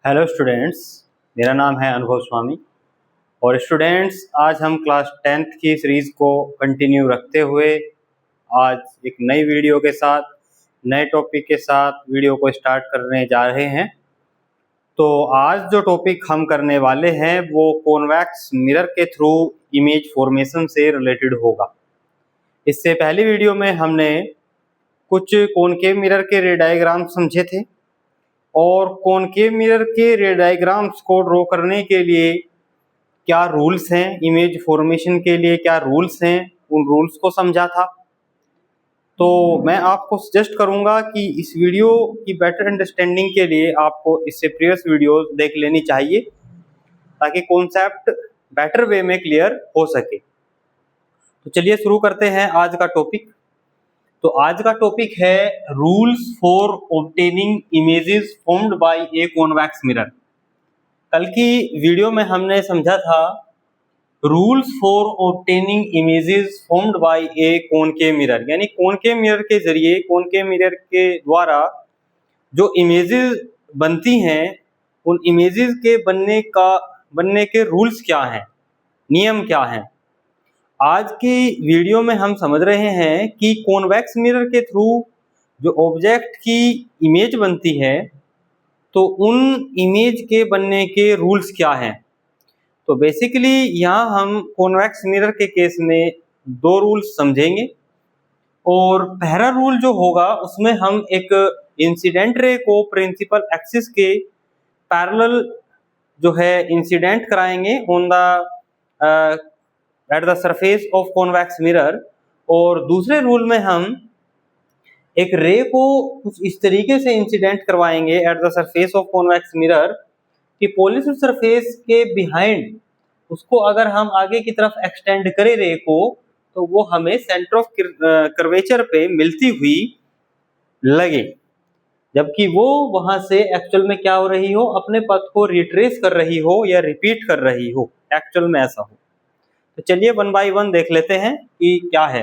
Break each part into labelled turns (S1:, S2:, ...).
S1: Hello students, मेरा नाम है अनुभव स्वामी। और स्टूडेंट्स, आज हम क्लास 10th की सीरीज़ को कंटिन्यू रखते हुए आज एक नई वीडियो के साथ, नए टॉपिक के साथ वीडियो को स्टार्ट करने जा रहे हैं। तो आज जो टॉपिक हम करने वाले हैं वो कॉन्वेक्स मिरर के थ्रू इमेज फॉर्मेशन से रिलेटेड होगा। इससे पहली वीडियो में हमने कुछ कॉनकेव मिरर के रे डायग्राम समझे थे और कॉनकेव मिरर के रे डायग्राम्स को ड्रॉ करने के लिए क्या रूल्स हैं, इमेज फॉर्मेशन के लिए क्या रूल्स हैं, उन रूल्स को समझा था। तो मैं आपको सजेस्ट करूंगा कि इस वीडियो की बेटर अंडरस्टैंडिंग के लिए आपको इससे प्रीवियस वीडियोस देख लेनी चाहिए ताकि कॉन्सेप्ट बेटर वे में क्लियर हो सके। तो चलिए शुरू करते हैं आज का टॉपिक। तो आज का टॉपिक है rules for obtaining images formed by a convex mirror. कल की वीडियो में हमने समझा था rules for obtaining images formed by A concave mirror, यानी कॉनकेव मिरर के जरिए, कॉनकेव मिरर के द्वारा जो इमेजेस बनती हैं उन इमेजेस के बनने के रूल्स क्या हैं, नियम क्या हैं। आज की वीडियो में हम समझ रहे हैं कि कॉन्वेक्स मिरर के थ्रू जो ऑब्जेक्ट की इमेज बनती है तो उन इमेज के बनने के रूल्स क्या हैं। तो बेसिकली यहाँ हम कॉन्वेक्स मिरर के केस में दो रूल्स समझेंगे और पहला रूल जो होगा उसमें हम एक इंसिडेंट रे को प्रिंसिपल एक्सिस के पैरेलल जो है इंसिडेंट कराएंगे on the eight the surface of convex mirror, और दूसरे रूल में हम एक रे को कुछ इस तरीके से इंसिडेंट करवाएंगे eight the surface of convex mirror कि पॉलिश्ड सरफेस के बिहाइंड उसको अगर हम आगे की तरफ एक्सटेंड करें रे को तो वो हमें सेंटर ऑफ कर्वेचर पे मिलती हुई लगे, जबकि वो वहां से एक्चुअल में क्या हो रही हो, अपने पथ को रिट्रेस कर रही हो या रिपीट कर रही हो, एक्चुअल में ऐसा हो। तो चलिए वन बाय वन देख लेते हैं कि क्या है।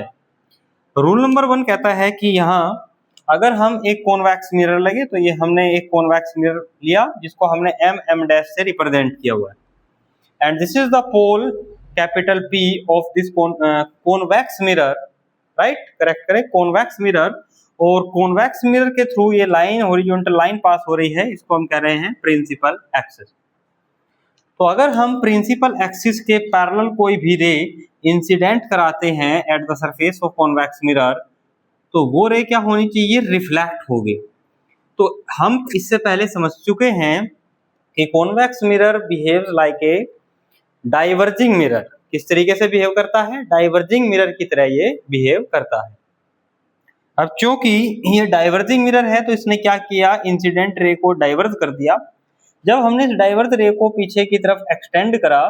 S1: रूल नंबर 1 कहता है कि यहाँ अगर हम एक कॉन्वेक्स मिरर लगे, तो ये हमने एक कॉन्वेक्स मिरर लिया जिसको हमने m डैश से रिप्रेजेंट किया हुआ है, and this is the pole capital P of this convex mirror, right, correct करें, कॉन्वेक्स मिरर। और कॉन्वेक्स मिरर के थ्रू ये लाइन, हॉरिजॉन्टल लाइन पास हो रही है, इसको हम कह रहे हैं प्रिंसिपल एक्सिस। तो अगर हम प्रिंसिपल एक्सिस के पैरेलल कोई भी रे इंसिडेंट कराते हैं eight the surface of convex mirror तो वो रे क्या होनी चाहिए, रिफ्लेक्ट होगी। तो हम इससे पहले समझ चुके हैं कि convex mirror behaves like a diverging mirror. किस तरीके से बिहेव करता है, डाइवर्जिंग मिरर की तरह ये बिहेव करता है। अब चूंकि ये डाइवर्जिंग मिरर है तो इसने क्या किया, इंसिडेंट रे को डाइवर्ज कर दिया। जब हमने इस डाइवर्ज रे को पीछे की तरफ एक्सटेंड करा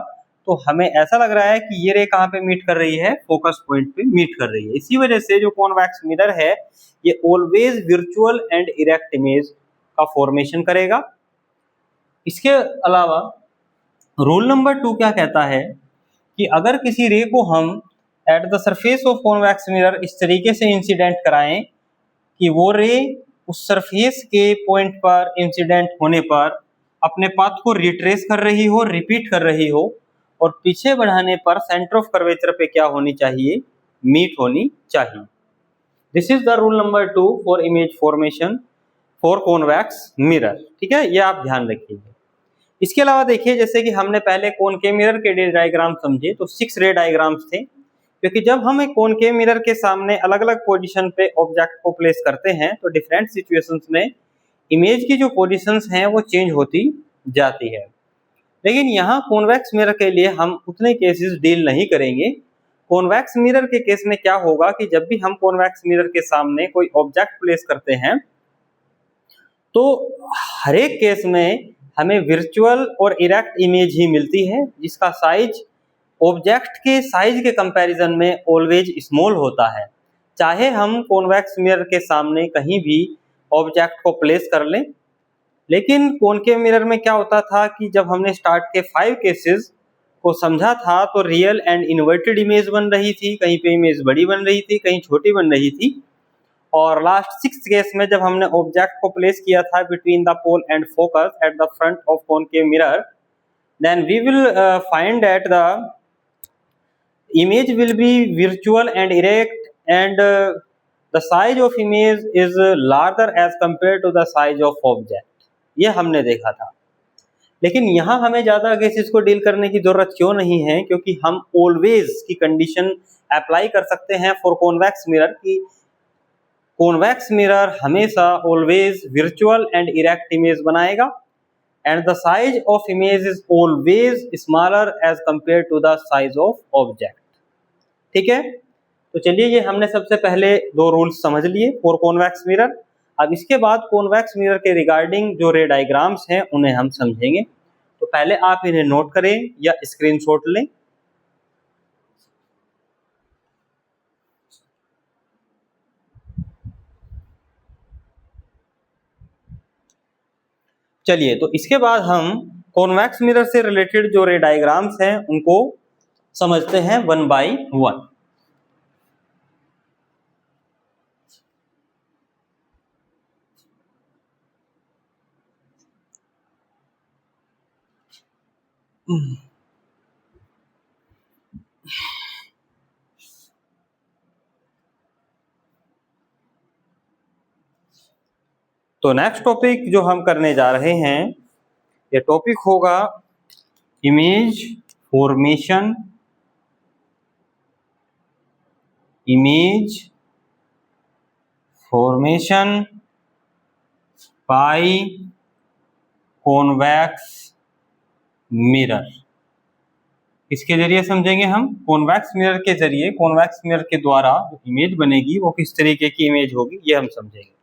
S1: तो हमें ऐसा लग रहा है कि ये रे कहाँ पे मीट कर रही है, फोकस पॉइंट पे मीट कर रही है। इसी वजह से जो कॉन्वेक्स मिरर है ये always virtual and erect image का फॉर्मेशन करेगा। इसके अलावा रूल नंबर 2 क्या कहता है कि अगर किसी रे को हम eight the surface of convex mirror इस तरीके से इंसिडेंट कराएं कि वो रे उस सरफेस के पॉइंट पर इंसिडेंट होने पर अपने पाथ को रिट्रेस कर रही हो, रिपीट कर रही हो, और पीछे बढ़ाने पर सेंटर ऑफ कर्वेचर पे क्या होनी चाहिए, मीट होनी चाहिए। This is the rule number 2 for image formation for convex mirror. ठीक है, ये आप ध्यान रखिएगा। इसके अलावा देखिए, जैसे कि हमने पहले कॉनकेव मिरर के रे डायग्राम समझे तो 6 रे डायग्राम्स थे, क्योंकि जब हम एक कॉनकेव मिरर के सामने अलग अलग पोजीशन पे ऑब्जेक्ट को प्लेस करते हैं तो डिफरेंट सिचुएशंस में इमेज की जो पोजीशंस हैं वो चेंज होती जाती है। लेकिन यहाँ कॉन्वेक्स मिरर के लिए हम उतने केसेस डील नहीं करेंगे। कॉन्वेक्स मिरर के केस में क्या होगा कि जब भी हम कॉन्वेक्स मिरर के सामने कोई ऑब्जेक्ट प्लेस करते हैं तो हर एक केस में हमें वर्चुअल और इरेक्ट इमेज ही मिलती है, जिसका साइज ऑब्जेक्ट के साइज के कंपैरिजन में ऑलवेज स्मॉल होता है। चाहे हम कॉन्वेक्स मिरर के सामने कहीं भी ऑब्जेक्ट को प्लेस कर लें, लेकिन कॉनकेव मिरर में क्या होता था कि जब हमने स्टार्ट के 5 केसेस को समझा था तो रियल एंड इन्वर्टेड इमेज बन रही थी, कहीं पे इमेज बड़ी बन रही थी, कहीं छोटी बन रही थी, और लास्ट 6th केस में जब हमने ऑब्जेक्ट को प्लेस किया था between the pole and focus at the front of concave mirror, then we will find that the image will be virtual and erect, and the size of image is larger as compared to the size of object. ये हमने देखा था। लेकिन यहाँ हमें ज़्यादा cases को deal करने की ज़रूरत क्यों नहीं है, क्योंकि हम ऑलवेज की कंडीशन अप्लाई कर सकते हैं फॉर कॉन्वेक्स मिरर की कॉन्वेक्स मिरर हमेशा always virtual and erect image बनाएगा, and the size of image is always smaller as compared to the size of object. ठीक है, तो चलिए ये हमने सबसे पहले दो रूल्स समझ लिए फॉर कॉन्वेक्स मिरर। अब इसके बाद कॉन्वेक्स मिरर के रिगार्डिंग जो रे डायग्राम्स हैं उन्हें हम समझेंगे। तो पहले आप इन्हें नोट करें या स्क्रीनशॉट लें। चलिए, तो इसके बाद हम कॉन्वेक्स मिरर से रिलेटेड जो रे डायग्राम्स हैं उनको समझते हैं वन बाय वन। तो नेक्स्ट टॉपिक जो हम करने जा रहे हैं, ये टॉपिक होगा image formation, image formation by convex mirror. इसके जरिए समझेंगे हम कॉन्वेक्स मिरर के जरिए, कॉन्वेक्स मिरर के द्वारा जो इमेज बनेगी वो किस तरीके की इमेज होगी, ये हम समझेंगे।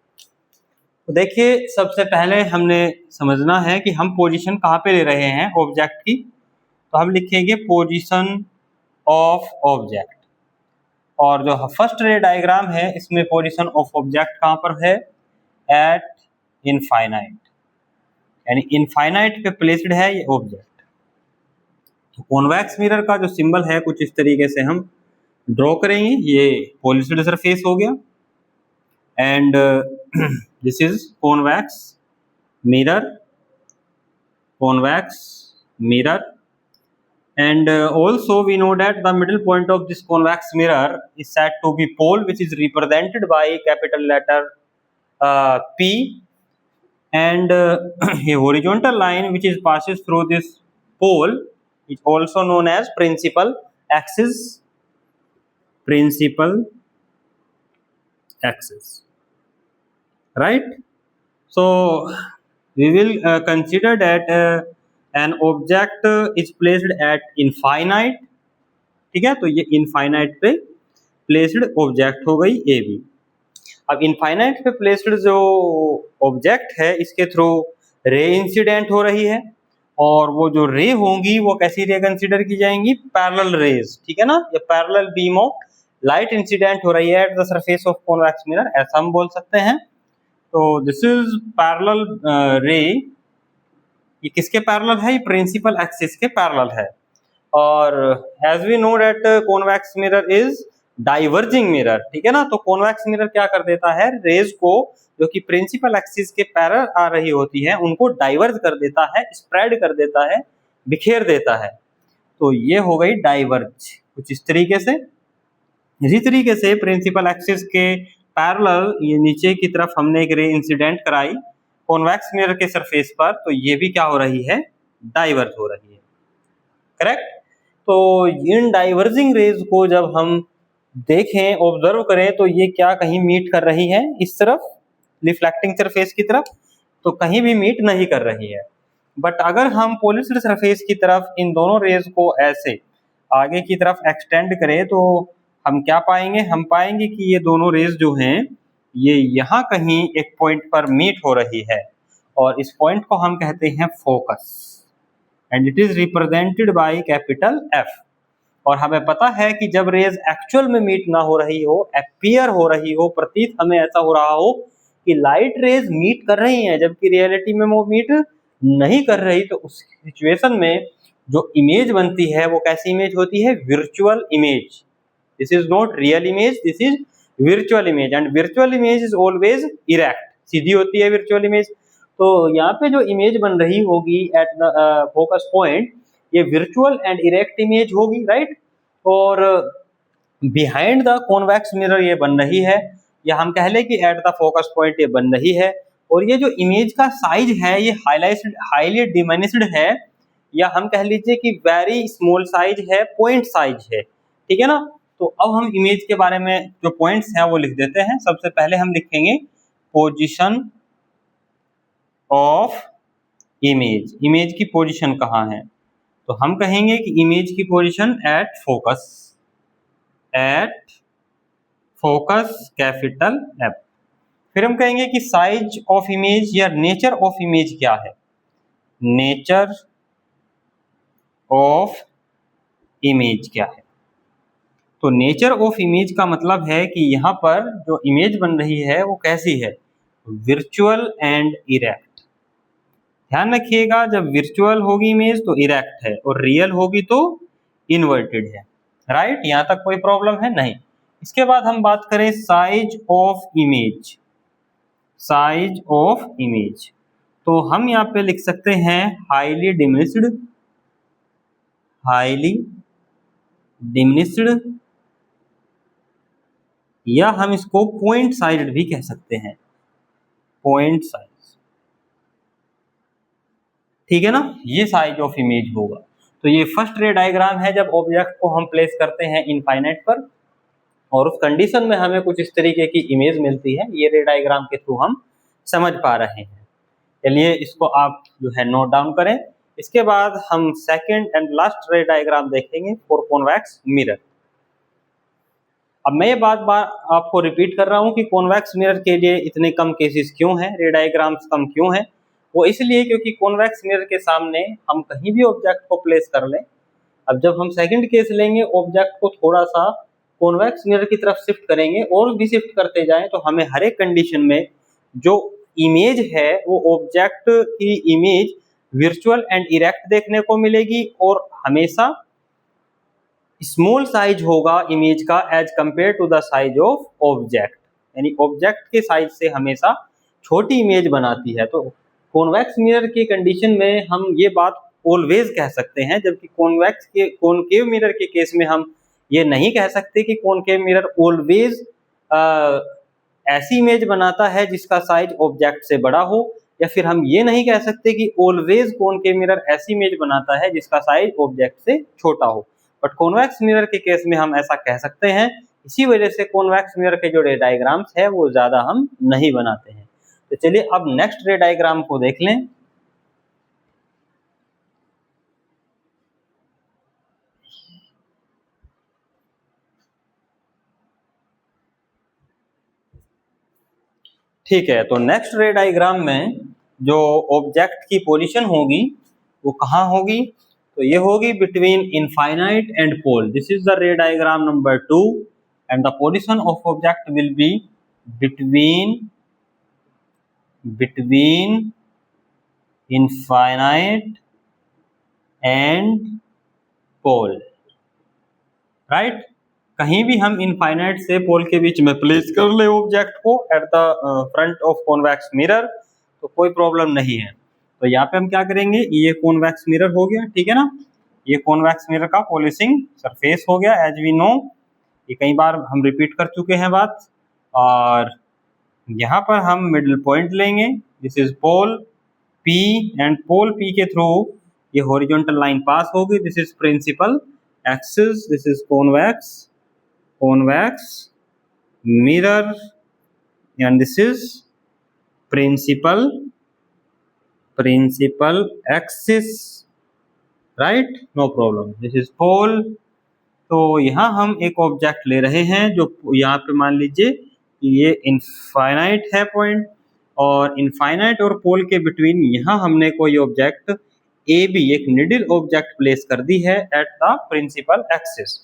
S1: तो देखिए, सबसे पहले हमने समझना है कि हम पोजीशन कहाँ पे ले रहे हैं ऑब्जेक्ट की। तो हम लिखेंगे पोजीशन ऑफ ऑब्जेक्ट, और जो फर्स्ट रे डायग्राम है इसमें पोजीशन ऑफ ऑब्जेक्ट कहाँ पर है, एट इनफाइनाइट, यानी इनफाइनाइट पे प्लेस्ड है ये ऑब्जेक्ट। तो कॉन्वेक्स मिरर का जो सिंबल है कुछ इस तरीके से हम ड्रॉ करेंगे। ये पॉलिश्ड सरफेस हो गया, and this is convex mirror, convex mirror, and also we know that the middle point of this convex mirror is said to be pole, which is represented by capital letter P, and a horizontal line which is passes through this pole is also known as principal axis, principal axis, right? So we will consider that an object is placed at infinite, ठीक है। तो ये infinite पे placed object हो गई A B. अब infinite पे placed जो ऑब्जेक्ट है इसके थ्रू रे इंसिडेंट हो रही है, और वो जो रे होंगी वो कैसी रे कंसिडर की जाएंगी, पैरेलल रेज, ठीक है ना। ये parallel beam of light incident हो रही है at the surface of convex mirror, ऐसा हम बोल सकते हैं। तो दिस इज पैरेलल रे, ये किसके पैरेलल है, ये प्रिंसिपल एक्सिस के पैरेलल है। और as we know that convex mirror is diverging mirror, ठीक है ना। तो कॉन्वेक्स मिरर क्या कर देता है, रेज को जो कि प्रिंसिपल एक्सिस के पैरेलल आ रही होती है उनको डाइवर्ज कर देता है, स्प्रेड कर देता है, बिखेर देता है। तो ये हो गई डाइवर्ज कुछ इस तरीके से। इसी तरीके से प्रिंसिपल एक्सिस के पैरेलल ये नीचे की तरफ हमने एक रे इंसिडेंट कराई कॉन्वेक्स मिरर के सरफेस पर, तो ये भी क्या हो रही है, डाइवर्ज हो रही है, करेक्ट। तो इन डाइवर्जिंग रेज को जब हम देखें, ऑब्जर्व करें, तो ये क्या कहीं मीट कर रही है इस तरफ रिफ्लेक्टिंग सरफेस की तरफ, तो कहीं भी मीट नहीं कर रही है। बट अगर हम पॉलिश्ड सरफेस की तरफ इन दोनों रेज को ऐसे आगे की तरफ एक्सटेंड करें तो हम क्या पाएंगे, हम पाएंगे कि ये दोनों रेज जो हैं ये यहाँ कहीं एक पॉइंट पर मीट हो रही है, और इस पॉइंट को हम कहते हैं focus, and it is represented by capital F. और हमें पता है कि जब रेज एक्चुअल में मीट ना हो रही हो, अपीयर हो रही हो, प्रतीत हमें ऐसा हो रहा हो कि लाइट रेज मीट कर रही हैं जबकि रियलिटी में वो मीट नहीं कर रही, तो उस सिचुएशन में जो इमेज बनती है वो कैसी इमेज होती है, virtual image. This is not real image, this is virtual image, and virtual image is always erect, सीधी होती है virtual image। तो यहाँ पे जो इमेज बन रही होगी एट द फोकस पॉइंट, ये virtual and erect image होगी, राइट। और बिहाइंड द कॉन्वेक्स मिरर ये बन रही है, या हम कह लें कि एट द फोकस पॉइंट ये बन रही है। और ये जो इमेज का साइज है ये हाईली डिमिनिश्ड है, या हम कह लीजिए कि वेरी स्मॉल साइज है, पॉइंट साइज है, ठीक है ना। तो अब हम इमेज के बारे में जो पॉइंट्स हैं वो लिख देते हैं। सबसे पहले हम लिखेंगे पोजीशन ऑफ इमेज, इमेज की पोजीशन कहाँ है। तो हम कहेंगे कि इमेज की position at focus capital F. फिर हम कहेंगे कि साइज ऑफ इमेज या नेचर ऑफ इमेज क्या है, नेचर ऑफ इमेज क्या है। तो नेचर ऑफ इमेज का मतलब है कि यहाँ पर जो इमेज बन रही है वो कैसी है, वर्चुअल एंड इरेक्ट। ध्यान रखिएगा, जब वर्चुअल होगी इमेज तो इरेक्ट है, और रियल होगी तो इन्वर्टेड है, राइट। यहाँ तक कोई प्रॉब्लम है नहीं। इसके बाद हम बात करें size of image, size of image. तो हम यहाँ पे लिख सकते हैं हाईली डिमिनिश्ड, या हम इसको पॉइंट साइज भी कह सकते हैं, पॉइंट साइज, ठीक है ना। ये साइज ऑफ इमेज होगा। तो ये फर्स्ट रे डायग्राम है जब ऑब्जेक्ट को हम प्लेस करते हैं इनफाइनाइट पर, और उस कंडीशन में हमें कुछ इस तरीके की इमेज मिलती है। ये रे डायग्राम के थ्रू हम समझ पा रहे हैं। चलिए इसको आप जो है नोट डाउन करें। इसके बाद हम सेकंड एंड लास्ट रे डायग्राम देखेंगे फॉर कॉन्वेक्स मिरर। अब मैं ये बात आपको रिपीट कर रहा हूँ कि कॉन्वेक्स मिरर के लिए इतने कम केसेस क्यों हैं, रे डायग्राम्स कम क्यों हैं। वो इसलिए क्योंकि कॉन्वेक्स मिरर के सामने हम कहीं भी ऑब्जेक्ट को प्लेस कर लें। अब जब हम सेकंड केस लेंगे, ऑब्जेक्ट को थोड़ा सा कॉन्वेक्स मिरर की तरफ शिफ्ट करेंगे और भी शिफ्ट करते जाएं, तो हमें हर एक कंडीशन में जो इमेज है वो ऑब्जेक्ट की इमेज वर्चुअल एंड इरेक्ट देखने को मिलेगी, और हमेशा स्मॉल साइज होगा इमेज का as compare to the size of object, यानी ऑब्जेक्ट के साइज से हमेशा छोटी इमेज बनाती है। तो कॉन्वेक्स मिरर की कंडीशन में हम ये बात ऑलवेज कह सकते हैं, जबकि कॉनकेव मिरर के केस में हम ये नहीं कह सकते कि कॉनकेव मिरर ऑलवेज ऐसी इमेज बनाता है जिसका साइज ऑब्जेक्ट से बड़ा हो, या फिर हम ये नहीं कह सकते कि ऑलवेज कॉनकेव मिरर ऐसी इमेज बनाता है जिसका साइज ऑब्जेक्ट से छोटा हो। बट कॉन्वेक्स मिरर के केस में हम ऐसा कह सकते हैं। इसी वजह से कॉन्वेक्स मिरर के जो रे डायग्राम्स है वो ज्यादा हम नहीं बनाते हैं। तो चलिए अब नेक्स्ट रे डायग्राम को देख लें। ठीक है, तो नेक्स्ट रे डायग्राम में जो ऑब्जेक्ट की पोजीशन होगी वो कहाँ होगी, तो ये होगी between infinite and pole. This is the ray diagram number 2 and the position of object will be between infinite and pole, right. कहीं भी हम इनफाइनाइट से पोल के बीच में प्लेस कर ले ऑब्जेक्ट को eight the front of convex mirror तो कोई प्रॉब्लम नहीं है। तो यहाँ पे हम क्या करेंगे, ये कॉन्वेक्स मिरर हो गया, ठीक है ना। ये कॉन्वेक्स मिरर का पॉलिशिंग सरफेस हो गया एज वी नो, ये कई बार हम रिपीट कर चुके हैं बात। और यहाँ पर हम मिडिल पॉइंट लेंगे, this is pole P, and pole P के थ्रू ये हॉरिजॉन्टल लाइन पास होगी, this is principal axis, this is convex mirror, and this is principal axis, right, no problem, this is pole। तो यहाँ हम एक object ले रहे हैं जो यहाँ पे मान लीजिए कि ये इनफाइनाइट है पॉइंट, और इनफाइनाइट और पोल के बिटवीन यहाँ हमने कोई ऑब्जेक्ट AB, एक निडल ऑब्जेक्ट प्लेस कर दी है एट द प्रिंसिपल एक्सिस।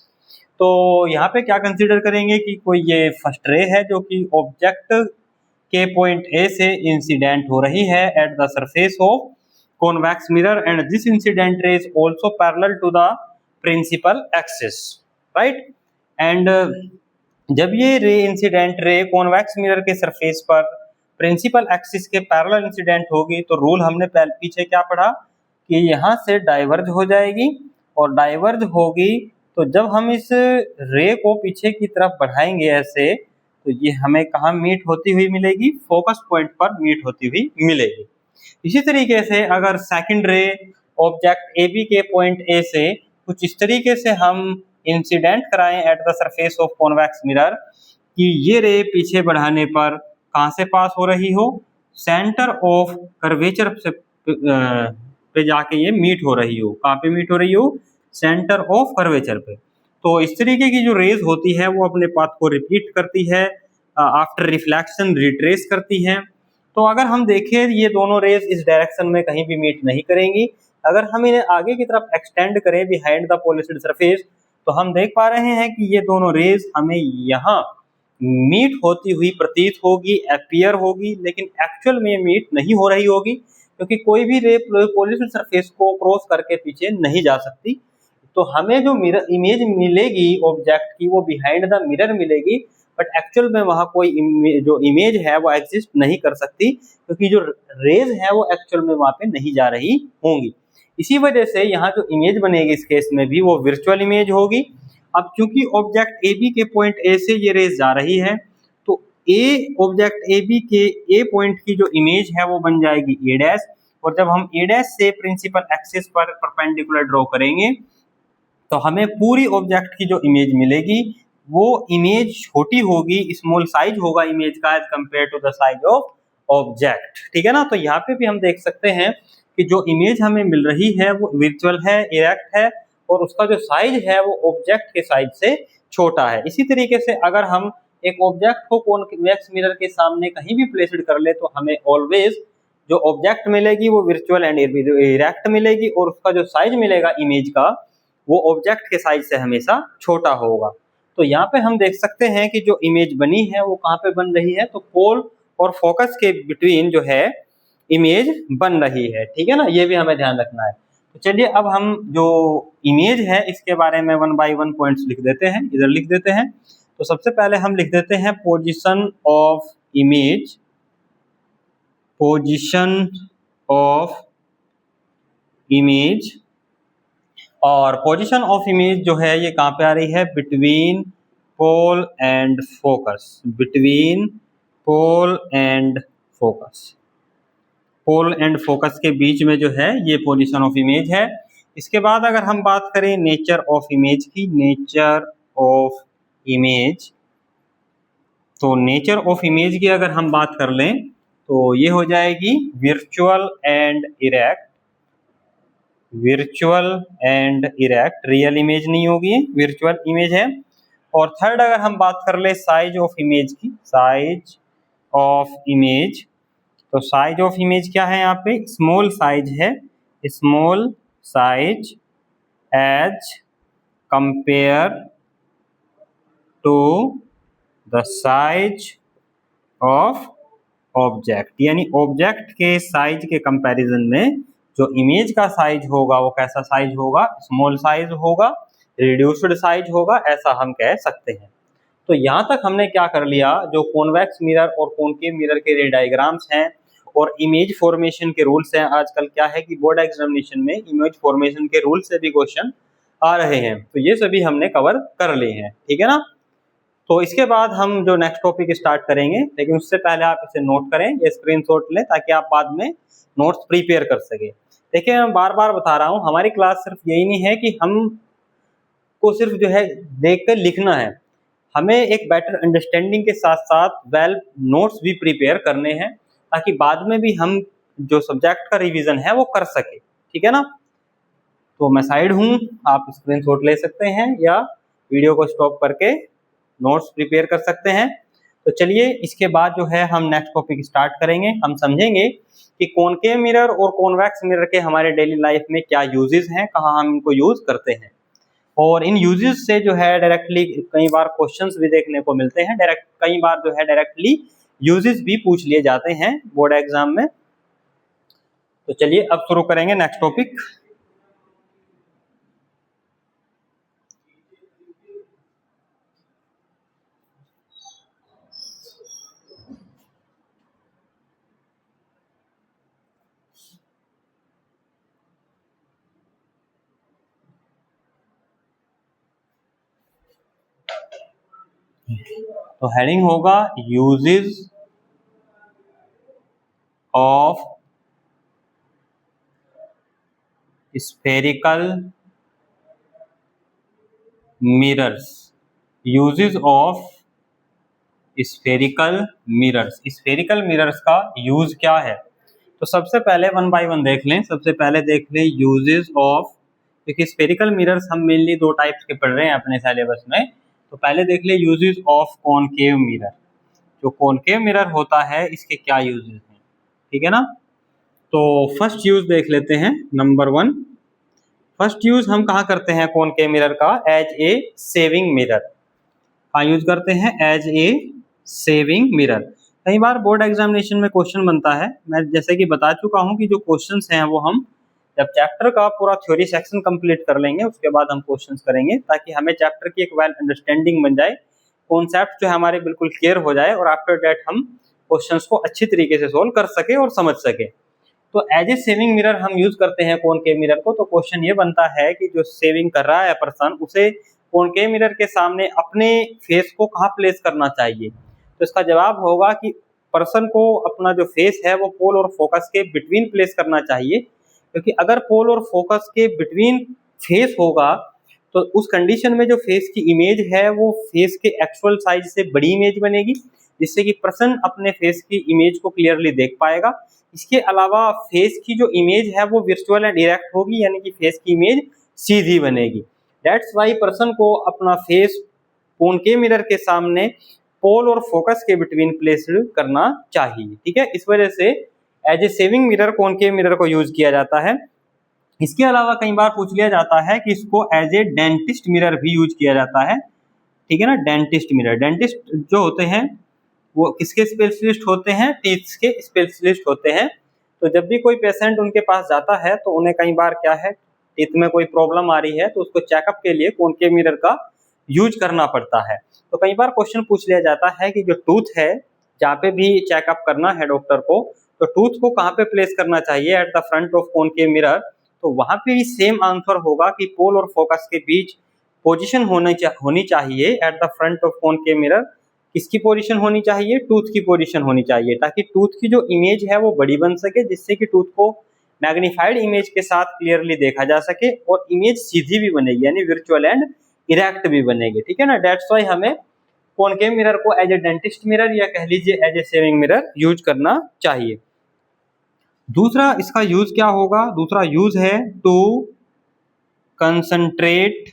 S1: तो यहाँ पे क्या कंसीडर करेंगे कि कोई ये फर्स्ट रे है जो कि ऑब्जेक्ट के पॉइंट A से इंसिडेंट हो रही है at the surface of convex mirror, and this incident ray is also parallel to the principal axis, right. And जब ये ray incident ray convex mirror के सरफेस पर प्रिंसिपल एक्सिस के पैरेलल इंसिडेंट होगी तो रूल हमने पीछे क्या पढ़ा कि यहाँ से डाइवर्ज हो जाएगी, और डाइवर्ज होगी तो जब हम इस रे को पीछे की तरफ बढ़ाएंगे ऐसे, तो ये हमें कहाँ मीट होती हुई मिलेगी, फोकस पॉइंट पर मीट होती हुई मिलेगी। इसी तरीके से अगर सेकंड रे ऑब्जेक्ट ए बी के पॉइंट ए से कुछ इस तरीके से हम इंसिडेंट कराएं eight the surface of convex mirror कि ये रे पीछे बढ़ाने पर कहाँ से पास हो रही हो, सेंटर ऑफ कर्वेचर से पे जाके ये मीट हो रही हो। कहाँ पे मीट हो रही हो, सेंटर ऑफ कर्वेचर पे। तो इस तरीके की जो रेज होती है वो अपने पाथ को रिपीट करती है, आफ्टर रिफ्लेक्शन रिट्रेस करती है। तो अगर हम देखें ये दोनों रेज इस डायरेक्शन में कहीं भी मीट नहीं करेंगी। अगर हम इन्हें आगे की तरफ एक्सटेंड करें बिहाइंड द पॉलिश्ड सरफेस, तो हम देख पा रहे हैं कि ये दोनों रेज हमें यहाँ मीट होती हुई प्रतीत होगी, अपीयर होगी, लेकिन एक्चुअल में मीट नहीं हो रही होगी, क्योंकि कोई भी रे पॉलिश्ड सरफेस को क्रॉस करके पीछे नहीं जा सकती। तो हमें जो मिरर इमेज मिलेगी ऑब्जेक्ट की वो बिहाइंड द मिरर मिलेगी, बट एक्चुअल में वहाँ कोई जो इमेज है वो एग्जिस्ट नहीं कर सकती, क्योंकि जो रेज है वो एक्चुअल में वहाँ पे नहीं जा रही होंगी। इसी वजह से यहाँ जो इमेज बनेगी इस केस में भी वो वर्चुअल इमेज होगी। अब चूंकि ऑब्जेक्ट ए बी के पॉइंट ए से ये रेज जा रही है, तो ए ऑब्जेक्ट ए बी के ए पॉइंट की जो इमेज है वो बन जाएगी ए डैश, और जब हम ए डैश से प्रिंसिपल एक्सिस पर परपेंडिकुलर ड्रॉ करेंगे तो हमें पूरी ऑब्जेक्ट की जो इमेज मिलेगी वो इमेज छोटी होगी, स्मॉल साइज होगा इमेज का as compare to the size of object. ठीक है ना। तो यहाँ पे भी हम देख सकते हैं कि जो इमेज हमें मिल रही है वो वर्चुअल है, इरेक्ट है, और उसका जो साइज है वो ऑब्जेक्ट के साइज से छोटा है। इसी तरीके से अगर हम एक ऑब्जेक्ट को कॉन्वेक्स मिरर के सामने कहीं भी प्लेस्ड कर ले तो हमें ऑलवेज जो ऑब्जेक्ट मिलेगी वो वर्चुअल एंड इरेक्ट मिलेगी, और उसका जो साइज मिलेगा इमेज का वो ऑब्जेक्ट के साइज से हमेशा छोटा होगा। तो यहाँ पे हम देख सकते हैं कि जो इमेज बनी है वो कहाँ पे बन रही है, तो पोल और फोकस के बिटवीन जो है इमेज बन रही है। ठीक है ना, ये भी हमें ध्यान रखना है। तो चलिए अब हम जो इमेज है इसके बारे में 1 बाय 1 पॉइंट्स लिख देते हैं, इधर लिख देते हैं। तो सबसे पहले हम लिख देते हैं position of image, position of image, और पोजीशन ऑफ इमेज जो है ये कहाँ पे आ रही है, between pole and focus, between pole and focus, pole and focus के बीच में जो है ये पोजीशन ऑफ इमेज है। इसके बाद अगर हम बात करें नेचर ऑफ इमेज की, नेचर ऑफ इमेज, तो नेचर ऑफ इमेज की अगर हम बात कर लें तो ये हो जाएगी virtual and erect, virtual and erect, real image नहीं होगी, वर्चुअल इमेज है। और थर्ड अगर हम बात कर ले साइज ऑफ इमेज की, साइज ऑफ इमेज, तो साइज ऑफ इमेज क्या है यहाँ पे, स्मॉल साइज है, small size as compare to the size of object, यानी ऑब्जेक्ट के साइज के कंपैरिजन में जो इमेज का साइज होगा वो कैसा साइज होगा, स्मॉल साइज होगा, रिड्यूस्ड साइज होगा, ऐसा हम कह सकते हैं। तो यहाँ तक हमने क्या कर लिया, जो कॉन्वेक्स मिरर और कॉनकेव मिरर के रे डायग्राम्स हैं और इमेज फॉर्मेशन के रूल्स हैं। आजकल क्या है कि बोर्ड एग्जामिनेशन में इमेज फॉर्मेशन के रूल से भी क्वेश्चन आ रहे हैं, तो ये सभी हमने कवर कर लिए हैं। ठीक है ना। तो इसके बाद हम जो नेक्स्ट टॉपिक स्टार्ट करेंगे, लेकिन उससे पहले आप इसे नोट करें या स्क्रीनशॉट लें ताकि आप बाद में नोट्स प्रिपेयर कर सके। देखिए मैं बार बार बता रहा हूँ, हमारी क्लास सिर्फ यही नहीं है कि हम को सिर्फ जो है देख कर लिखना है, हमें एक बेटर अंडरस्टैंडिंग के साथ साथ वेल नोट्स भी प्रिपेयर करने हैं ताकि बाद में भी हम जो सब्जेक्ट का रिवीजन है वो कर सके। ठीक है ना। तो मैं साइड हूँ, आप स्क्रीनशॉट ले सकते हैं या वीडियो को स्टॉप करके नोट्स प्रिपेयर कर सकते हैं। तो चलिए इसके बाद जो है हम नेक्स्ट टॉपिक स्टार्ट करेंगे। हम समझेंगे कि कॉनकेव मिरर और कॉन्वेक्स मिरर के हमारे डेली लाइफ में क्या यूजेस हैं, कहाँ हम इनको यूज करते हैं, और इन यूजेस से जो है डायरेक्टली कई बार क्वेश्चंस भी देखने को मिलते हैं, कई बार जो है डायरेक्टली यूजेस भी पूछ लिए जाते हैं बोर्ड एग्जाम में। तो चलिए अब शुरू करेंगे नेक्स्ट टॉपिक। तो हेडिंग होगा uses of spherical mirrors. Uses of spherical mirrors. Spherical mirrors का यूज क्या है? तो सबसे पहले वन बाय वन देख लें। सबसे पहले देख लें यूजेस ऑफ, क्योंकि स्फेरिकल मिरर्स हम मेनली दो टाइप्स के पढ़ रहे हैं अपने सिलेबस में। तो पहले देख लें यूजेस ऑफ कॉनकेव मिरर। जो कॉनकेव मिरर होता है इसके क्या यूजेस हैं, ठीक है ना। तो फर्स्ट यूज देख लेते हैं, नंबर 1। फर्स्ट यूज हम कहाँ करते हैं कॉनकेव मिरर का? As a shaving mirror. कहाँ यूज करते हैं? As a shaving mirror. कई बार बोर्ड एग्जामिनेशन में क्वेश्चन बनता है, मैं जैसे कि बता चुका हूं कि जो क्वेश्चंस हैं वो हम जब चैप्टर का पूरा थ्योरी सेक्शन कंप्लीट कर लेंगे उसके बाद हम क्वेश्चंस करेंगे, ताकि हमें चैप्टर की एक वेल अंडरस्टैंडिंग बन जाए, कॉन्सेप्ट जो है हमारे बिल्कुल क्लियर हो जाए और आफ्टर दैट हम क्वेश्चंस को अच्छी तरीके से सोल्व कर सके और समझ सके। तो एज ए सेविंग मिरर हम यूज करते हैं कॉनकेव मिरर को। तो क्वेश्चन ये बनता है कि जो सेविंग कर रहा है पर्सन, उसे कॉनकेव मिरर के सामने अपने फेस को कहाँ प्लेस करना चाहिए? तो इसका जवाब होगा कि पर्सन को अपना जो फेस है वो पोल और फोकस के बिटवीन प्लेस करना चाहिए, क्योंकि अगर पोल और फोकस के बिटवीन फेस होगा तो उस कंडीशन में जो फेस की इमेज है वो फेस के एक्चुअल साइज से बड़ी इमेज बनेगी, जिससे कि पर्सन अपने फेस की इमेज को क्लियरली देख पाएगा। इसके अलावा फेस की जो इमेज है वो वर्चुअल एंड डायरेक्ट होगी, यानी कि फेस की इमेज सीधी बनेगी। दैट्स वाई पर्सन को अपना फेस कॉनकेव मिरर के सामने पोल और फोकस के बिटवीन प्लेस करना चाहिए, ठीक है। इस वजह से as a shaving mirror concave mirror को यूज किया जाता है। इसके अलावा कई बार पूछ लिया जाता है कि इसको एज ए डेंटिस्ट मिरर भी यूज किया जाता है, ठीक है ना। डेंटिस्ट मिरर, डेंटिस्ट जो होते हैं वो किसके स्पेशलिस्ट होते हैं? टीथ के स्पेशलिस्ट होते हैं। तो जब भी कोई पेशेंट उनके पास जाता है तो उन्हें कई बार क्या है, टीथ में कोई प्रॉब्लम आ रही है तो उसको चेकअप के लिए कॉनकेव मिरर का यूज करना पड़ता है। तो कई बार क्वेश्चन पूछ लिया जाता है कि जो टूथ है, जहाँ पे भी चेकअप करना है डॉक्टर को, तो टूथ को कहाँ पे प्लेस करना चाहिए? Eight the front of concave mirror. तो वहां पे भी सेम आंसर होगा कि पोल और फोकस के बीच पोजीशन होनी चाहिए eight the front of concave mirror. किसकी पोजीशन होनी चाहिए? टूथ की पोजीशन होनी चाहिए, ताकि टूथ की जो इमेज है वो बड़ी बन सके, जिससे कि टूथ को मैग्नीफाइड इमेज के साथ क्लियरली देखा जा सके और इमेज सीधी भी बनेगी, यानी वर्चुअल एंड इरेक्ट भी बनेगी, ठीक है ना। दैट्स वाई हमें कॉनकेव मिरर को एज ए डेंटिस्ट मिरर या कह लीजिए as a shaving mirror use करना चाहिए। दूसरा इसका यूज क्या होगा? दूसरा यूज है टू कंसंट्रेट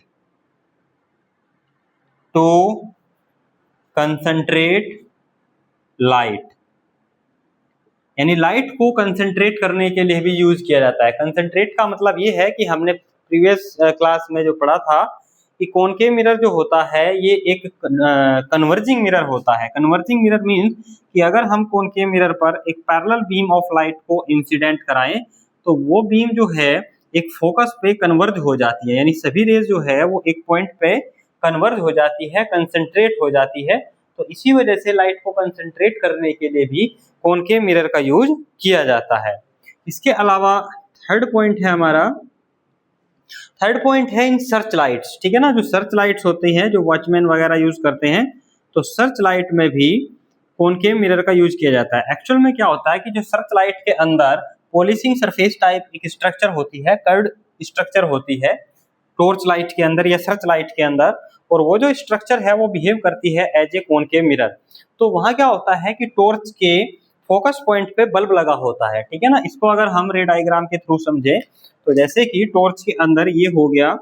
S1: लाइट, यानी लाइट को कंसंट्रेट करने के लिए भी यूज किया जाता है। कंसंट्रेट का मतलब ये है कि हमने प्रीवियस क्लास में जो पढ़ा था कि कॉनकेव मिरर जो होता है ये एक कन्वर्जिंग मिरर होता है। कन्वर्जिंग मिरर मीन्स कि अगर हम कॉनकेव मिरर पर एक पैरेलल बीम ऑफ लाइट को इंसिडेंट कराएं तो वो बीम जो है एक फोकस पे कन्वर्ज हो जाती है, यानी सभी रेज जो है वो एक पॉइंट पे कन्वर्ज हो जाती है, कंसंट्रेट हो जाती है। तो इसी वजह से लाइट को कंसंट्रेट करने के लिए भी कॉनकेव मिरर का यूज किया जाता है। इसके अलावा थर्ड पॉइंट है हमारा, थर्ड पॉइंट है इन सर्च लाइट्स, ठीक है ना। जो सर्च लाइट्स होती हैं जो वॉचमैन वगैरह यूज करते हैं, तो सर्च लाइट में भी कॉनकेव मिरर का यूज किया जाता है। एक्चुअल में क्या होता है कि जो सर्च लाइट के अंदर पॉलिशिंग सरफेस टाइप एक स्ट्रक्चर होती है, कर्व्ड स्ट्रक्चर होती है टॉर्च लाइट के अंदर या सर्च लाइट के अंदर, और वो जो स्ट्रक्चर है वो बिहेव करती है एज ए कॉनकेव मिरर। तो वहां क्या होता है कि टॉर्च के फोकस पॉइंट पे बल्ब लगा होता है, ठीक है ना। इसको अगर हम रे डायग्राम के थ्रू समझे तो जैसे कि टॉर्च के अंदर ये हो गया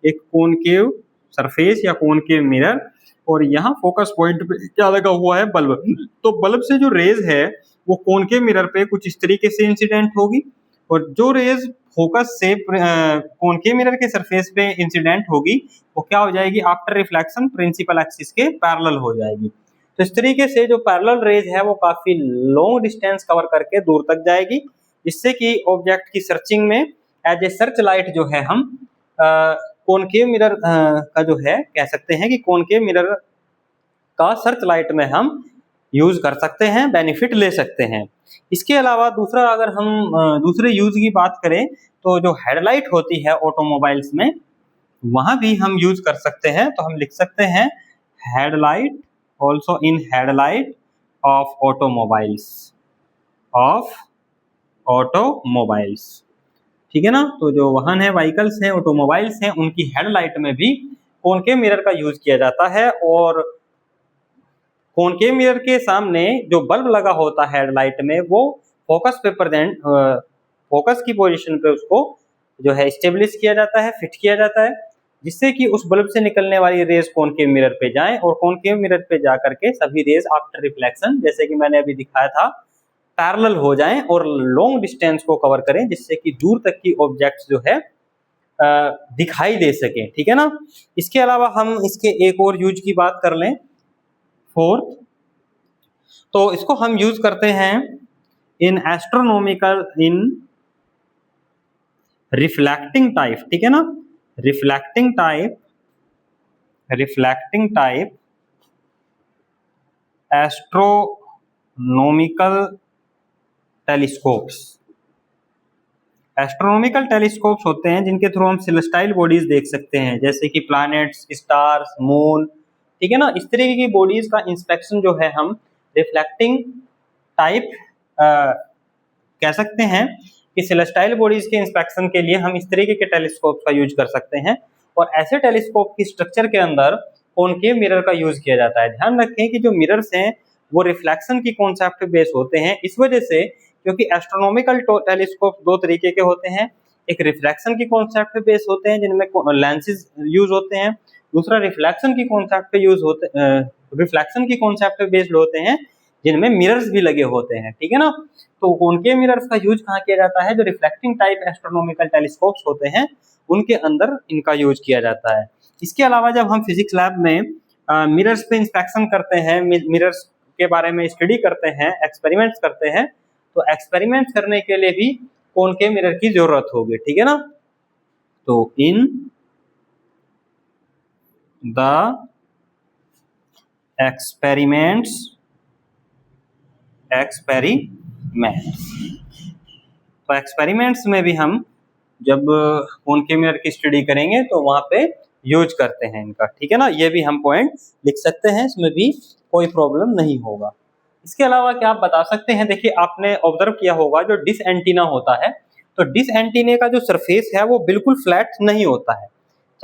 S1: एक कॉनकेव सरफेस या कॉनकेव मिरर, और यहाँ फोकस पॉइंट पे क्या लगा हुआ है? बल्ब। तो बल्ब से जो रेज है वो कॉनकेव मिरर पे कुछ इस तरीके से इंसिडेंट होगी, और जो रेज फोकस से कॉनकेव मिरर के सरफेस पे इंसिडेंट होगी वो क्या हो जाएगी? आफ्टर रिफ्लेक्शन प्रिंसिपल एक्सिस के पैरेलल हो जाएगी। तो इस तरीके से जो पैरेलल रेज है वो काफी लॉन्ग डिस्टेंस कवर करके दूर तक जाएगी, जिससे कि ऑब्जेक्ट की सर्चिंग में एज ए सर्च लाइट जो है हम कॉनकेव मिरर का जो है कह सकते हैं कि कॉनकेव मिरर का सर्च लाइट में हम यूज कर सकते हैं, बेनिफिट ले सकते हैं। इसके अलावा दूसरा अगर हम दूसरे यूज की बात करें तो जो हेडलाइट होती है ऑटोमोबाइल्स में, वहां भी हम यूज कर सकते हैं। तो हम लिख सकते हैं headlight also in headlight of automobiles, ठीक है ना। तो जो वाहन है, व्हीकल्स हैं, ऑटोमोबाइल्स हैं, उनकी हेडलाइट में भी कॉनकेव मिरर का यूज किया जाता है। और कॉनकेव मिरर के सामने जो बल्ब लगा होता है हेडलाइट में, वो फोकस की पोजीशन पे उसको जो है स्टेब्लिश किया जाता है, फिट किया जाता है, जिससे कि उस बल्ब से निकलने वाली रेज कॉनकेव मिरर पे जाएं और कॉनकेव मिरर पे जा करके सभी रेज आफ्टर रिफ्लेक्शन, जैसे कि मैंने अभी दिखाया था, पैरेलल हो जाएं और लॉन्ग डिस्टेंस को कवर करें, जिससे कि दूर तक की ऑब्जेक्ट्स जो है दिखाई दे सके, ठीक है ना। इसके अलावा हम इसके एक और यूज की बात कर लें, फोर्थ, तो इसको हम यूज करते हैं इन एस्ट्रोनॉमिकल, इन रिफ्लेक्टिंग टाइप, ठीक है ना, reflecting type astronomical telescopes. Astronomical telescopes होते हैं जिनके थ्रू हम सेलेस्टाइल बॉडीज देख सकते हैं, जैसे कि प्लैनेट्स, स्टार्स, मून, ठीक है ना। इस तरीके की बॉडीज का इंस्पेक्शन जो है हम रिफ्लेक्टिंग टाइप कह सकते हैं कि सेलेस्टाइल बॉडीज के इंस्पेक्शन के लिए हम इस तरीके के टेलीस्कोप का यूज कर सकते हैं। और ऐसे टेलीस्कोप की स्ट्रक्चर के अंदर कॉनकेव मिरर का यूज किया जाता है। ध्यान रखें कि जो मिरर्स हैं वो रिफ्लेक्शन की कॉन्सेप्ट पे बेस होते हैं, इस वजह से, क्योंकि एस्ट्रोनॉमिकल टेलीस्कोप दो तरीके के होते हैं, एक रिफ्लेक्शन की कॉन्सेप्ट पे बेस होते हैं जिनमें लेंसेज यूज होते हैं, दूसरा रिफ्लेक्शन की कॉन्सेप्ट पे बेस्ड होते हैं जिनमें मिरर्स भी लगे होते हैं, ठीक है ना। तो कॉनकेव मिरर्स का यूज कहाँ किया जाता है, जो रिफ्लेक्टिंग टाइप एस्ट्रोनॉमिकल टेलीस्कोप्स होते हैं उनके अंदर इनका यूज किया जाता है। इसके अलावा जब हम फिजिक्स लैब में मिरर्स पे इंस्पेक्शन करते हैं, मिरर्स के बारे में स्टडी करते हैं, एक्सपेरिमेंट्स करते हैं, तो एक्सपेरिमेंट्स करने के लिए भी कॉनकेव मिरर की जरूरत होगी, ठीक है ना। तो इन द एक्सपेरिमेंट्स तो एक्सपेरिमेंट्स में भी हम जब कॉनकेव मिरर की स्टडी करेंगे तो वहां पे यूज करते हैं इनका, ठीक है ना। ये भी हम पॉइंट लिख सकते हैं, इसमें भी कोई प्रॉब्लम नहीं होगा। इसके अलावा क्या आप बता सकते हैं, देखिए आपने ऑब्जर्व किया होगा जो डिश एंटीना होता है, तो डिश एंटीने का जो सरफेस है वो बिल्कुल फ्लैट नहीं होता है।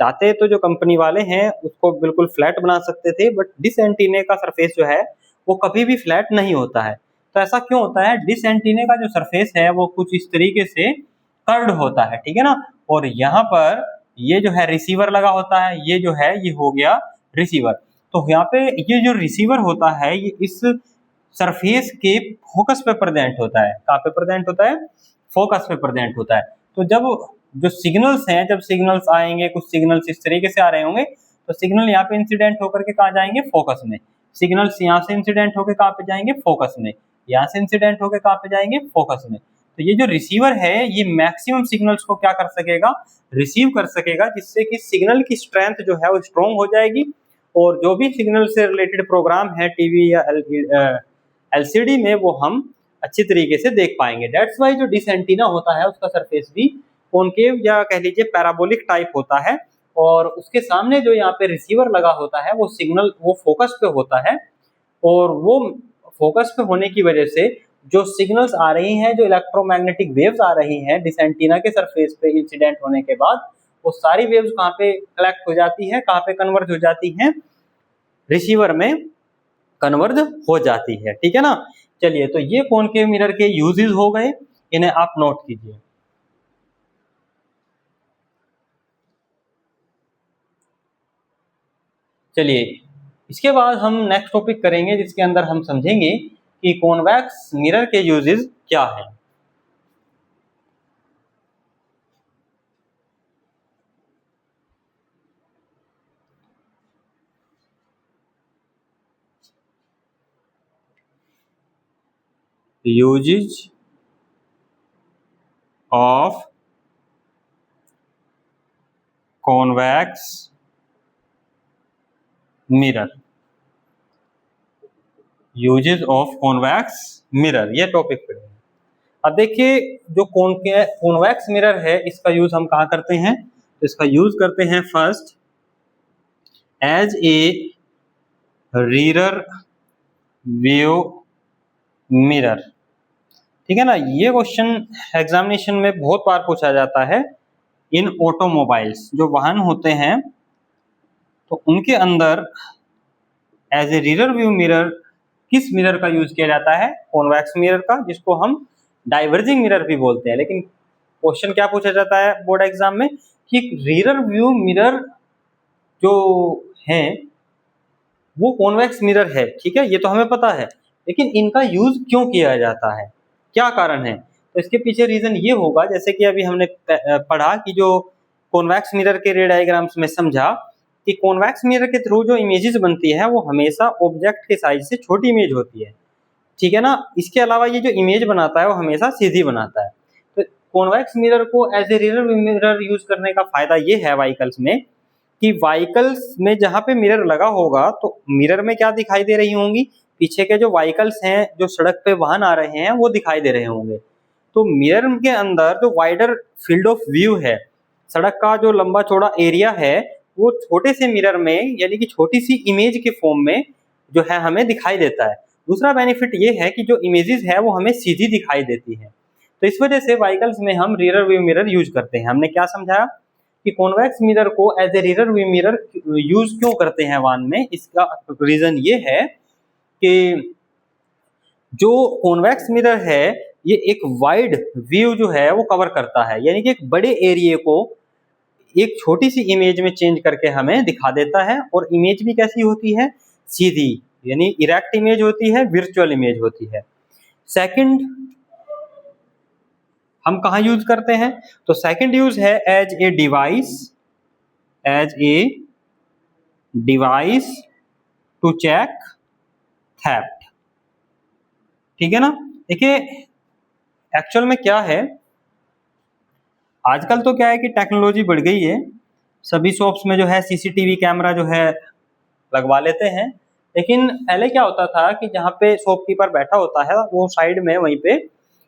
S1: चाहते तो जो कंपनी वाले हैं उसको बिल्कुल फ्लैट बना सकते थे, बट डिश एंटीने का सरफेस जो है वो कभी भी फ्लैट नहीं होता है। तो ऐसा क्यों होता है, डिश एंटीने का जो सरफेस है वो कुछ इस तरीके से कर्व्ड होता है, ठीक है ना। और यहाँ पर ये जो है रिसीवर लगा होता है, ये जो है ये हो गया रिसीवर। तो यहाँ पे ये जो रिसीवर होता है ये इस सरफेस के फोकस पे प्रेजेंट होता है। कहाँ पे प्रेजेंट होता है, फोकस पे प्रेजेंट होता है। तो जब जो सिग्नल्स हैं, जब सिग्नल्स आएंगे, कुछ सिग्नल्स इस तरीके से आ रहे होंगे, तो सिग्नल यहाँ पे इंसिडेंट होकर के कहाँ जाएंगे, फोकस में। सिग्नल्स यहाँ से इंसिडेंट होकर कहाँ पे जाएंगे, फोकस में। यहाँ से इंसिडेंट होकर कहाँ पे जाएंगे, फोकस में। तो ये जो रिसीवर है ये मैक्सिमम सिग्नल्स को क्या कर सकेगा, रिसीव कर सकेगा, जिससे कि सिग्नल की स्ट्रेंथ जो है वो स्ट्रॉन्ग हो जाएगी और जो भी सिग्नल से रिलेटेड प्रोग्राम है टीवी या एलसीडी में वो हम अच्छी तरीके से देख पाएंगे। दैट्स वाई जो डिश एंटीना होता है उसका सरफेस भी कॉनकेव या कह लीजिए पैराबोलिक टाइप होता है, और उसके सामने जो यहाँ पे रिसीवर लगा होता है वो सिग्नल वो फोकस पे होता है, और वो फोकस पे होने की वजह से जो सिग्नल्स आ रही हैं, जो इलेक्ट्रोमैग्नेटिक वेव्स आ रही हैं डिश एंटीना के सरफेस पे इंसिडेंट होने के बाद, वो सारी वेव्स कहाँ पे कलेक्ट हो जाती है, कहाँ पे कन्वर्ज हो जाती हैं, रिसीवर में कन्वर्ज हो जाती है, ठीक है ना। चलिए, तो ये कॉनकेव मिरर के यूजेस हो गए, इन्हें आप नोट कीजिए। चलिए, इसके बाद हम नेक्स्ट टॉपिक करेंगे जिसके अंदर हम समझेंगे कि कॉन्वेक्स मिरर के यूजेस क्या है। Uses of convex mirror, uses of convex mirror, ये टॉपिक पे। अब देखिए, जो कॉन्वेक्स मिरर है इसका यूज हम कहाँ करते हैं, तो इसका यूज करते हैं first as a rear view mirror. ठीक है ना, ये क्वेश्चन एग्जामिनेशन में बहुत बार पूछा जाता है। इन ऑटोमोबाइल्स, जो वाहन होते हैं, तो उनके अंदर as a rear view mirror किस मिरर का यूज किया जाता है? कॉन्वेक्स मिरर का, जिसको हम डाइवर्जिंग मिरर भी बोलते हैं। लेकिन क्वेश्चन क्या पूछा जाता है बोर्ड एग्जाम में कि रियर व्यू मिरर जो है वो कॉन्वेक्स मिरर है। ठीक है, ये तो हमें पता है, लेकिन इनका यूज क्यों किया जाता है, क्या कारण है? तो इसके पीछे रीजन ये होगा, जैसे कि अभी हमने पढ़ा कि जो कॉन्वेक्स मिरर के रे डायग्राम्स में समझा कि कॉन्वेक्स मिरर के थ्रू जो इमेजेस बनती है वो हमेशा ऑब्जेक्ट के साइज से छोटी इमेज होती है। ठीक है ना, इसके अलावा ये जो इमेज बनाता है वो हमेशा सीधी बनाता है। तो कॉन्वेक्स मिरर को as a rear view mirror use करने का फायदा ये है व्हीकल्स में कि व्हीकल्स में जहां पे मिरर लगा होगा तो मिरर में क्या दिखाई दे रही होंगी? पीछे के जो व्हीकल्स हैं, जो सड़क पे वाहन आ रहे हैं, वो दिखाई दे रहे होंगे। तो मिरर के अंदर जो वाइडर फील्ड ऑफ व्यू है, सड़क का जो लंबा चौड़ा एरिया है, वो छोटे से मिरर में यानी कि छोटी सी इमेज के फॉर्म में जो है हमें दिखाई देता है। दूसरा बेनिफिट ये है कि जो इमेजेस है वो हमें सीधी दिखाई देती है। तो इस वजह से व्हीकल्स में हम रियर व्यू मिरर यूज करते हैं। हमने क्या समझाया कि कॉन्वेक्स मिरर को as a rear view mirror use क्यों करते हैं वाहन में। इसका रीजन ये है कि जो कॉन्वेक्स मिरर है ये एक वाइड व्यू जो है वो कवर करता है, यानी कि एक बड़े एरिया को एक छोटी सी इमेज में चेंज करके हमें दिखा देता है। और इमेज भी कैसी होती है? सीधी, यानी इरेक्ट इमेज होती है, वर्चुअल इमेज होती है। सेकंड हम कहाँ यूज करते हैं? तो सेकंड यूज है as a device to check theft. ठीक है ना, देखिए एक्चुअल में क्या है, आजकल तो क्या है कि टेक्नोलॉजी बढ़ गई है, सभी शॉप्स में जो है सीसीटीवी कैमरा जो है लगवा लेते हैं। लेकिन पहले क्या होता था कि जहाँ पे शॉपकीपर बैठा होता है वो साइड में वहीं पे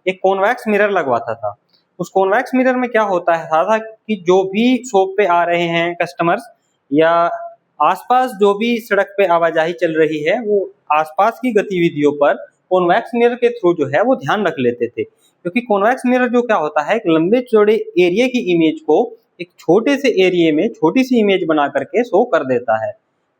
S1: एक कॉन्वेक्स मिरर लगवाता था। उस कॉन्वेक्स मिरर में क्या होता है था कि जो भी शॉप पे आ रहे हैं कस्टमर्स या आसपास जो भी सड़क पे आवाजाही चल रही है, वो आसपास की गतिविधियों पर कॉन्वेक्स मिरर के थ्रू जो है वो ध्यान रख लेते थे। क्योंकि कॉन्वेक्स मिरर जो क्या होता है, एक लंबे चौड़े एरिया की इमेज को एक छोटे से एरिया में छोटी सी इमेज बना करके शो कर देता है।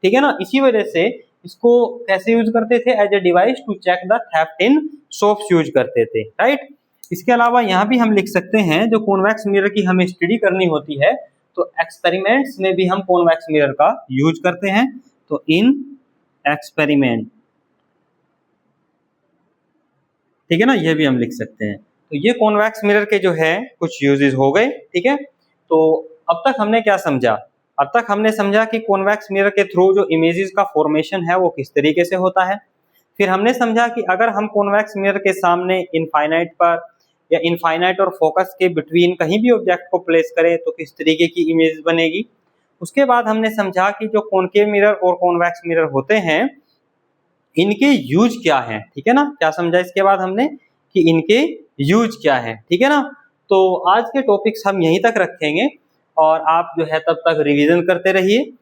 S1: ठीक है ना, इसी वजह से इसको कैसे यूज करते थे? As a device to check the theft in shops use करते थे, राइट। इसके अलावा यहाँ भी हम लिख सकते हैं, जो कॉन्वेक्स मिरर की हमें स्टडी करनी होती है तो एक्सपेरिमेंट्स में भी हम कॉन्वेक्स मिरर का यूज करते हैं। तो इन एक्सपेरिमेंट, ठीक है ना, ये भी हम लिख सकते हैं। तो ये कॉन्वेक्स मिरर के जो है कुछ यूजेस हो गए। ठीक है, तो अब तक हमने क्या समझा? अब तक हमने समझा कि कॉन्वेक्स मिरर के थ्रू जो इमेजेस का फॉर्मेशन है वो किस तरीके से होता है। फिर हमने समझा कि अगर हम कॉन्वेक्स मिरर के सामने इनफाइनाइट पर या इनफाइनाइट और फोकस के बिटवीन कहीं भी ऑब्जेक्ट को प्लेस करें तो किस तरीके की इमेज बनेगी। उसके बाद हमने समझा कि जो कॉनकेव मिरर और कॉन्वेक्स मिरर होते हैं इनके यूज क्या है। ठीक है ना, क्या समझा इसके बाद हमने कि इनके यूज क्या है। ठीक है ना, तो आज के टॉपिक्स हम यहीं तक रखेंगे और आप जो है तब तक रिवीजन करते रहिए।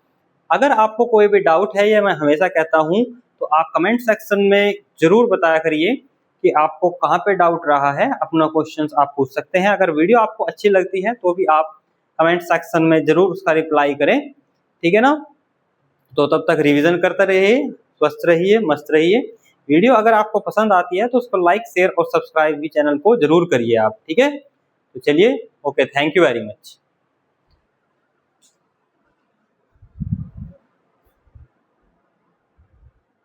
S1: अगर आपको कोई भी डाउट है, या मैं हमेशा कहता हूं, तो आप कमेंट सेक्शन में जरूर बताया करिए कि आपको कहाँ पे डाउट रहा है। अपना क्वेश्चंस आप पूछ सकते हैं। अगर वीडियो आपको अच्छी लगती है तो भी आप कमेंट सेक्शन में जरूर उसका रिप्लाई करें। ठीक है ना, तो तब तक रिवीजन करते रहिए, स्वस्थ रहिए, मस्त रहिए। वीडियो अगर आपको पसंद आती है तो उसको लाइक, शेयर और सब्सक्राइब भी चैनल को जरूर करिए आप। ठीक है, तो चलिए, okay, thank you very much.